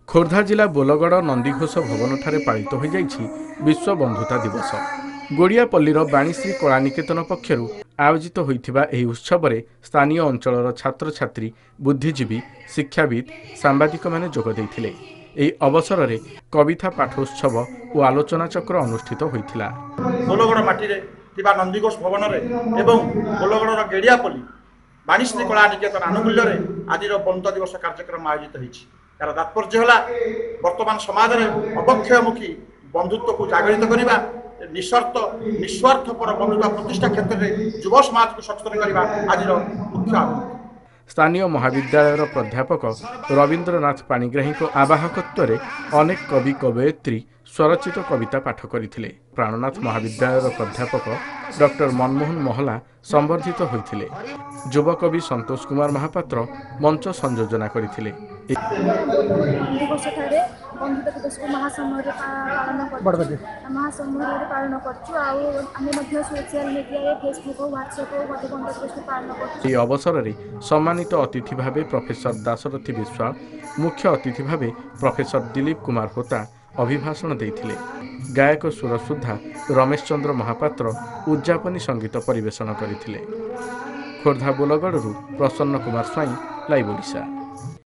ଖୋର୍ଦ୍ଧା ଜିଲ୍ଲା ବୋଲଗଡ଼ ନନ୍ଦିଘୋଷ ଭବନଠାରେ ପାଳିତ ହୋଇଯାଇଛି ବିଶ୍ୱ ବନ୍ଧୁତା ଦିବସ। ଗୋଡ଼ିଆପଲ୍ଲୀର ବାଣୀଶ୍ରୀ କଳାନିକେତନ ପକ୍ଷରୁ ଆୟୋଜିତ ହୋଇଥିବା ଏହି ଉତ୍ସବରେ ସ୍ଥାନୀୟ ଅଞ୍ଚଳର ଛାତ୍ରଛାତ୍ରୀ, ବୁଦ୍ଧିଜୀବୀ, ଶିକ୍ଷାବିତ୍, ସାମ୍ବାଦିକମାନେ ଯୋଗ ଦେଇଥିଲେ। ଏହି ଅବସରରେ କବିତା ପାଠୋତ୍ସବ ଓ ଆଲୋଚନାଚକ୍ର ଅନୁଷ୍ଠିତ ହୋଇଥିଲା। ବୋଲଗଡ଼ ମାଟିରେ ଥିବା ନନ୍ଦିଘୋଷ ଭବନରେ ଏବଂ ବୋଲଗଡ଼ର ଗେଡ଼ିଆପଲ୍ଲୀ ବାଣୀଶ୍ରୀ କଳାନିକେତନ ଆନୁକୂଲ୍ୟରେ ଆଜିର ବନ୍ଧୁତା ଦିବସ କାର୍ଯ୍ୟକ୍ରମ ଆୟୋଜିତ ହୋଇଛି। यार तात्पर्य है वर्तमान समाज में अवक्षयमुखी बंधुत्व को जागृत करने निस्वार्थ निस्वार्थपर बंधुता प्रतिष्ठा क्षेत्र में युव समाज को सचेतन करने आज मुख्य आह्वान। स्थानीय महाविद्यालय प्राध्यापक रवीन्द्रनाथ पाणिग्राही आवाहकत्व अनेक कवि कवयित्री स्वरचित कविता पाठ करते। प्राणनाथ महाविद्यालय प्राध्यापक डॉक्टर मनमोहन महला संबर्धित होते। युवकवि संतोष कुमार महापात्र मंच संयोजना करते। बंधुता दिवस को महासमूह पालन सोशल मीडिया फेसबुक व्हाट्सएप बंधुता दिवस पालन कर। अवसर में सम्मानित अतिथि भाव प्रोफेसर दाशरथी विश्वाल, मुख्य अतिथि भाव प्रोफेसर दिलीप कुमार होता अभिभाषण देते। गायक सुरसुद्धा रमेश चंद्र महापात्र उद्यापनी संगीत परिवेषण करते। खोर्धा बोलगड़ू प्रसन्न कुमार स्वाई, लाइव ओडिशा।